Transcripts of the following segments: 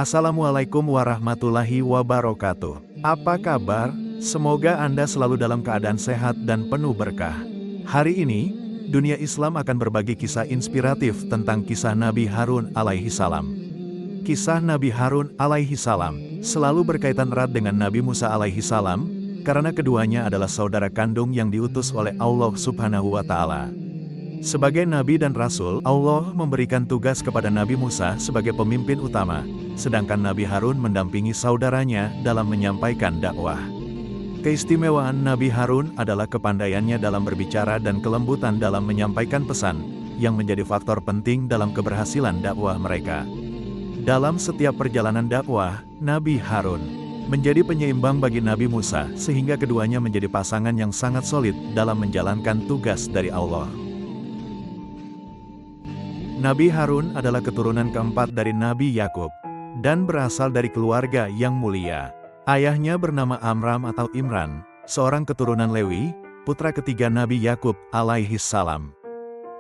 Assalamualaikum warahmatullahi wabarakatuh. Apa kabar? Semoga Anda selalu dalam keadaan sehat dan penuh berkah. Hari ini, dunia Islam akan berbagi kisah inspiratif tentang kisah Nabi Harun alaihi salam. Kisah Nabi Harun alaihi salam selalu berkaitan erat dengan Nabi Musa alaihi salam, karena keduanya adalah saudara kandung yang diutus oleh Allah Subhanahu wa Ta'ala. Sebagai nabi dan rasul, Allah memberikan tugas kepada Nabi Musa sebagai pemimpin utama, sedangkan Nabi Harun mendampingi saudaranya dalam menyampaikan dakwah. Keistimewaan Nabi Harun adalah kepandaiannya dalam berbicara dan kelembutan dalam menyampaikan pesan, yang menjadi faktor penting dalam keberhasilan dakwah mereka. Dalam setiap perjalanan dakwah, Nabi Harun menjadi penyeimbang bagi Nabi Musa, sehingga keduanya menjadi pasangan yang sangat solid dalam menjalankan tugas dari Allah. Nabi Harun adalah keturunan keempat dari Nabi Yakub, dan berasal dari keluarga yang mulia. Ayahnya bernama Amram atau Imran, seorang keturunan Lewi, putra ketiga Nabi Yakub alaihi salam.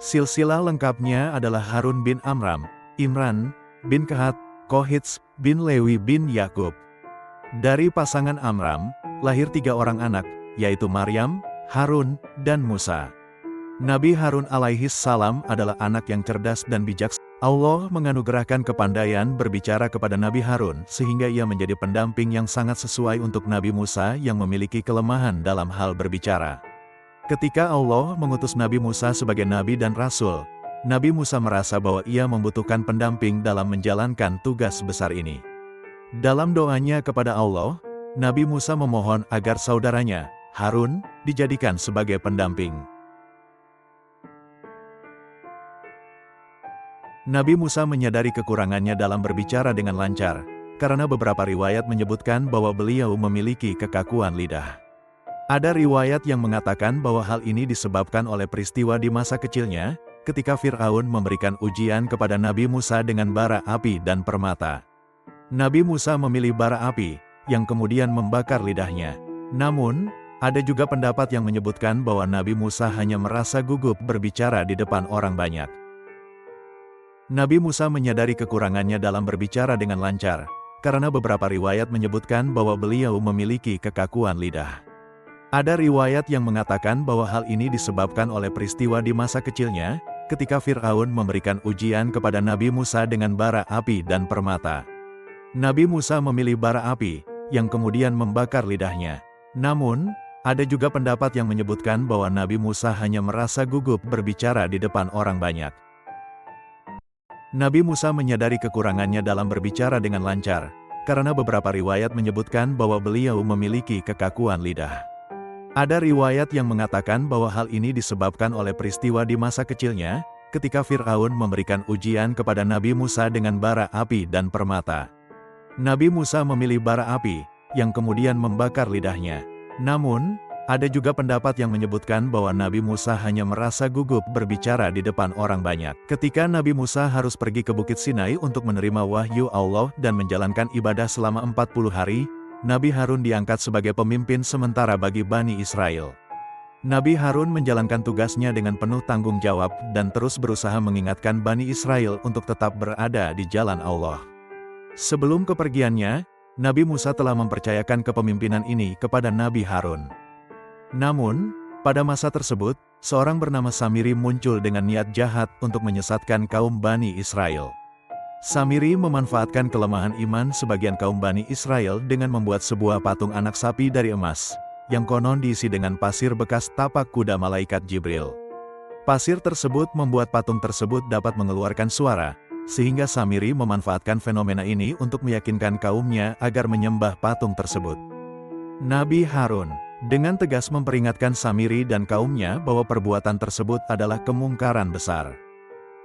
Silsilah lengkapnya adalah Harun bin Amram, Imran bin Kehat, Kohits bin Lewi bin Yakub. Dari pasangan Amram, lahir 3 orang anak, yaitu Maryam, Harun, dan Musa. Nabi Harun alaihi salam adalah anak yang cerdas dan bijaksana. Allah menganugerahkan kepandaian berbicara kepada Nabi Harun sehingga ia menjadi pendamping yang sangat sesuai untuk Nabi Musa yang memiliki kelemahan dalam hal berbicara. Ketika Allah mengutus Nabi Musa sebagai nabi dan rasul, Nabi Musa merasa bahwa ia membutuhkan pendamping dalam menjalankan tugas besar ini. Dalam doanya kepada Allah, Nabi Musa memohon agar saudaranya, Harun, dijadikan sebagai pendamping. Nabi Musa menyadari kekurangannya dalam berbicara dengan lancar, karena beberapa riwayat menyebutkan bahwa beliau memiliki kekakuan lidah. Ada riwayat yang mengatakan bahwa hal ini disebabkan oleh peristiwa di masa kecilnya, ketika Fir'aun memberikan ujian kepada Nabi Musa dengan bara api dan permata. Nabi Musa memilih bara api, yang kemudian membakar lidahnya. Namun, ada juga pendapat yang menyebutkan bahwa Nabi Musa hanya merasa gugup berbicara di depan orang banyak. Nabi Musa menyadari kekurangannya dalam berbicara dengan lancar, karena beberapa riwayat menyebutkan bahwa beliau memiliki kekakuan lidah. Ada riwayat yang mengatakan bahwa hal ini disebabkan oleh peristiwa di masa kecilnya, ketika Fir'aun memberikan ujian kepada Nabi Musa dengan bara api dan permata. Nabi Musa memilih bara api, yang kemudian membakar lidahnya. Namun, ada juga pendapat yang menyebutkan bahwa Nabi Musa hanya merasa gugup berbicara di depan orang banyak. Nabi Musa menyadari kekurangannya dalam berbicara dengan lancar, karena beberapa riwayat menyebutkan bahwa beliau memiliki kekakuan lidah. Ada riwayat yang mengatakan bahwa hal ini disebabkan oleh peristiwa di masa kecilnya, ketika Fir'aun memberikan ujian kepada Nabi Musa dengan bara api dan permata. Nabi Musa memilih bara api, yang kemudian membakar lidahnya. Namun, ada juga pendapat yang menyebutkan bahwa Nabi Musa hanya merasa gugup berbicara di depan orang banyak. Ketika Nabi Musa harus pergi ke Bukit Sinai untuk menerima wahyu Allah dan menjalankan ibadah selama 40 hari, Nabi Harun diangkat sebagai pemimpin sementara bagi Bani Israel. Nabi Harun menjalankan tugasnya dengan penuh tanggung jawab dan terus berusaha mengingatkan Bani Israel untuk tetap berada di jalan Allah. Sebelum kepergiannya, Nabi Musa telah mempercayakan kepemimpinan ini kepada Nabi Harun. Namun, pada masa tersebut, seorang bernama Samiri muncul dengan niat jahat untuk menyesatkan kaum Bani Israel. Samiri memanfaatkan kelemahan iman sebagian kaum Bani Israel dengan membuat sebuah patung anak sapi dari emas, yang konon diisi dengan pasir bekas tapak kuda malaikat Jibril. Pasir tersebut membuat patung tersebut dapat mengeluarkan suara, sehingga Samiri memanfaatkan fenomena ini untuk meyakinkan kaumnya agar menyembah patung tersebut. Nabi Harun dengan tegas memperingatkan Samiri dan kaumnya bahwa perbuatan tersebut adalah kemungkaran besar.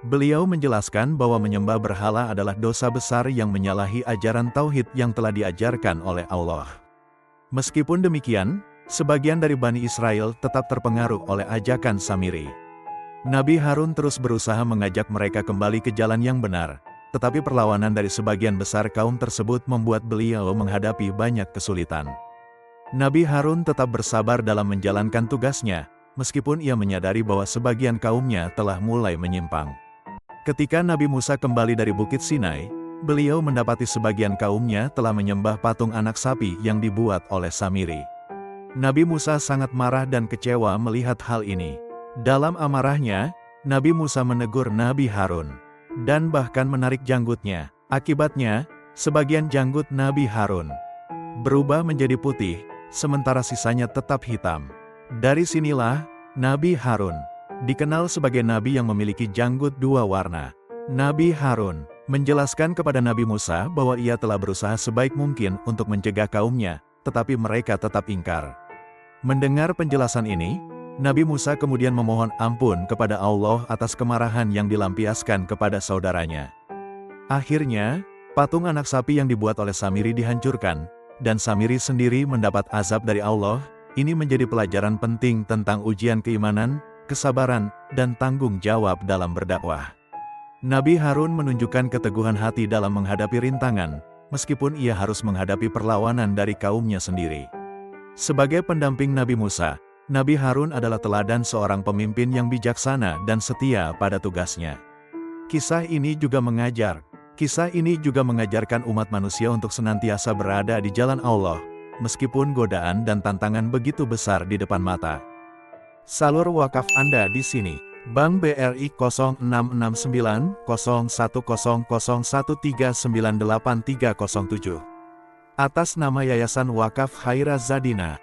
Beliau menjelaskan bahwa menyembah berhala adalah dosa besar yang menyalahi ajaran tauhid yang telah diajarkan oleh Allah. Meskipun demikian, sebagian dari Bani Israel tetap terpengaruh oleh ajakan Samiri. Nabi Harun terus berusaha mengajak mereka kembali ke jalan yang benar, tetapi perlawanan dari sebagian besar kaum tersebut membuat beliau menghadapi banyak kesulitan. Nabi Harun tetap bersabar dalam menjalankan tugasnya, meskipun ia menyadari bahwa sebagian kaumnya telah mulai menyimpang. Ketika Nabi Musa kembali dari Bukit Sinai, beliau mendapati sebagian kaumnya telah menyembah patung anak sapi yang dibuat oleh Samiri. Nabi Musa sangat marah dan kecewa melihat hal ini. Dalam amarahnya, Nabi Musa menegur Nabi Harun, dan bahkan menarik janggutnya. Akibatnya, sebagian janggut Nabi Harun berubah menjadi putih, sementara sisanya tetap hitam. Dari sinilah, Nabi Harun dikenal sebagai nabi yang memiliki janggut dua warna. Nabi Harun menjelaskan kepada Nabi Musa bahwa ia telah berusaha sebaik mungkin untuk mencegah kaumnya, tetapi mereka tetap ingkar. Mendengar penjelasan ini, Nabi Musa kemudian memohon ampun kepada Allah atas kemarahan yang dilampiaskan kepada saudaranya. Akhirnya, patung anak sapi yang dibuat oleh Samiri dihancurkan, dan Samiri sendiri mendapat azab dari Allah. Ini menjadi pelajaran penting tentang ujian keimanan, kesabaran, dan tanggung jawab dalam berdakwah. Nabi Harun menunjukkan keteguhan hati dalam menghadapi rintangan, meskipun ia harus menghadapi perlawanan dari kaumnya sendiri. Sebagai pendamping Nabi Musa, Nabi Harun adalah teladan seorang pemimpin yang bijaksana dan setia pada tugasnya. Kisah ini juga mengajarkan umat manusia untuk senantiasa berada di jalan Allah, meskipun godaan dan tantangan begitu besar di depan mata. Salur wakaf Anda di sini. Bank BRI 06690100139837. Atas nama Yayasan Wakaf Khaira Zadina.